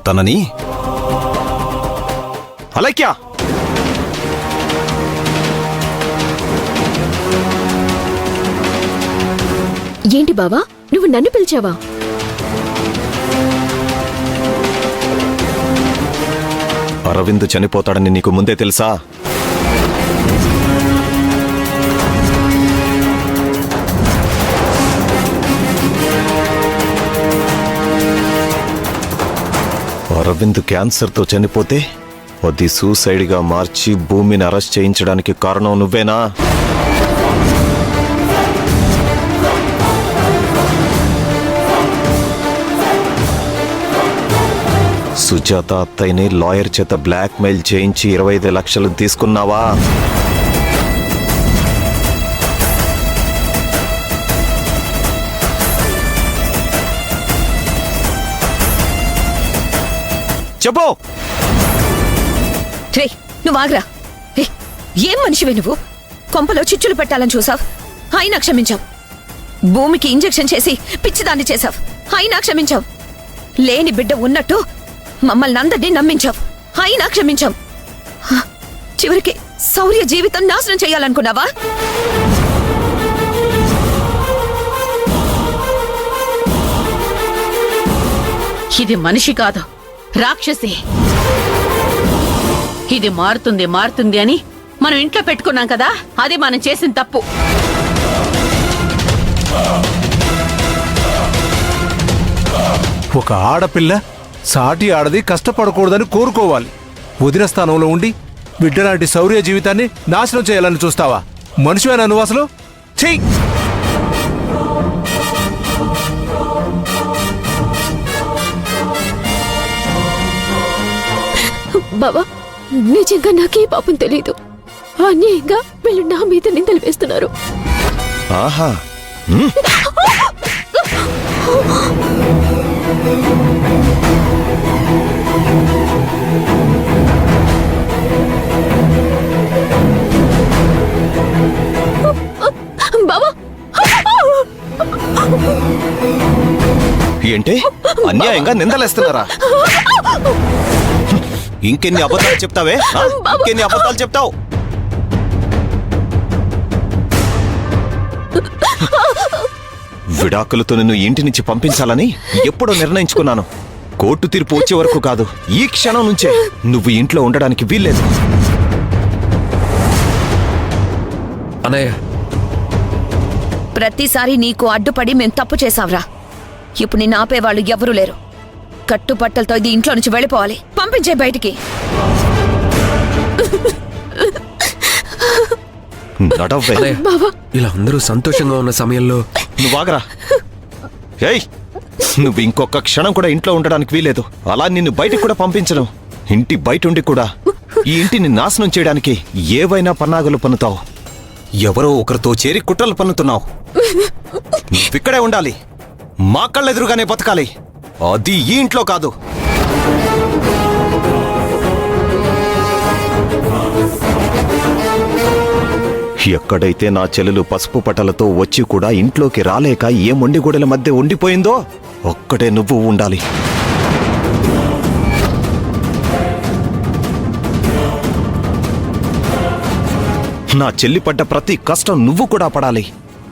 తనని అలైక్యా ఏంటి బావా, నువ్వు నన్ను పిలిచావా? అరవింద్ చనిపోతాడని నీకు ముందే తెలుసా? అరవింద్ క్యాన్సర్తో చనిపోతే అది సూసైడ్గా మార్చి భూమిని అరెస్ట్ చేయించడానికి కారణం నువ్వేనా? సుజాత అత్తయ్యని లాయర్ చేత బ్లాక్ మెయిల్ చేయించి 25 లక్షలు తీసుకున్నావా? చెప్పు. నువ్వు ఆగ్రా. ఏం మనిషివే నువ్వు? కొంపలో చిచ్చులు పెట్టాలని చూసావు, అయినా క్షమించావు. భూమికి ఇంజెక్షన్ చేసి పిచ్చిదాన్ని చేశావు, అయినా క్షమించావు. లేని బిడ్డ ఉన్నట్టు మమ్మల్ని అందరినీ నమ్మించావు, అయినా క్షమించాం. చివరికి శౌర్య జీవితం నాశనం చేయాలనుకున్నావా? ఇది మనిషి కాదు, రాక్షసి. ఇది మారుతుంది మారుతుంది అని మనం ఇంట్లో పెట్టుకున్నాం కదా, అది మనం చేసిన తప్పు. ఒక ఆడపిల్ల సాటి ఆడది కష్టపడకూడదని కోరుకోవాలి. వదిన స్థానంలో ఉండి బిడ్డలాంటి శౌర్య జీవితాన్ని నాశనం చేయాలని చూస్తావా? మనిషివేనా నువ్వు అసలు? చెయ్యి. బావా, నిజంగా నాకే పాపం తెలీదు. అన్యాయంగా వీళ్ళు నా మీద నిందలు వేస్తున్నారు. ఆహా. బావా, ఏంటి అన్యాయంగా నిందలేస్తున్నారా? ఇంకెన్ని అబద్ధాలు చెప్తావే? ఇంకెన్ని అబద్ధాలు చెప్తావు? విడాకులతో నిన్ను ఇంటి నుంచి పంపించాలని ఎప్పుడో నిర్ణయించుకున్నాను. కోర్టు తీర్పు వచ్చే వరకు కాదు, ఈ క్షణం నుంచే నువ్వు ఇంట్లో ఉండడానికి వీల్లేదు. అన్నయ్య, ప్రతిసారి నీకు అడ్డుపడి మేం తప్పు చేశాంరా. ఇప్పుడు నిన్ను ఆపేవాళ్ళు ఎవరూ లేరు. కట్టుపట్టలతో ఇది ఇంట్లో నుంచి వెళ్ళిపోవాలి. పంపించే బయటికి. ఇలా అందరూ సంతోషంగా ఉన్న సమయంలో నువ్వాగరా. ఏయ్, నువ్వు ఇంకొక క్షణం కూడా ఇంట్లో ఉండడానికి వీలేదు. అలా నిన్ను బయటికి కూడా పంపించను. ఇంటి బయట ఉండి కూడా ఈ ఇంటిని నాశనం చేయడానికి ఏవైనా పన్నాగలు పన్నుతావు. ఎవరో ఒకరితో చేరి కుట్రలు పన్నుతున్నావు. నువ్విక్కడే ఉండాలి, మా కళ్ళెదురుగానే బతకాలి. అది ఈ ఇంట్లో కాదు. ఎక్కడైతే నా చెల్లెలు పసుపు పటలతో వచ్చి కూడా ఇంట్లోకి రాలేక ఏ మొండిగూడల మధ్య ఉండిపోయిందో ఒక్కడే నువ్వు ఉండాలి. నా చెల్లి పడ్డ ప్రతి కష్టం నువ్వు కూడా పడాలి.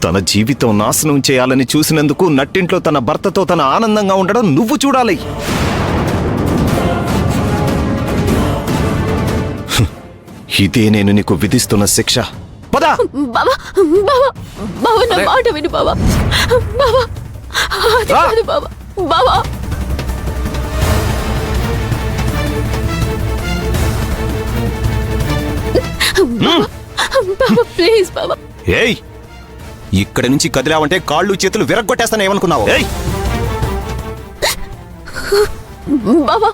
తన జీవితం నాశనం చేయాలని చూసినందుకు నట్టింట్లో తన భర్తతో తన ఆనందంగా ఉండడం నువ్వు చూడాలి. ఇదే నేను నీకు విధిస్తున్న శిక్ష. పద. బావా, బావా, బావా, నా మాట విను బావా. బావా, అది కాదు బావా. బావా, బావా, ప్లీజ్ బావా. ఏయ్, ఇక్కడి నుంచి కదిలావంటే కాళ్ళు చేతులు విరగ్గొట్టేస్తాను. ఏమనుకున్నావు? ఏయ్, బావా.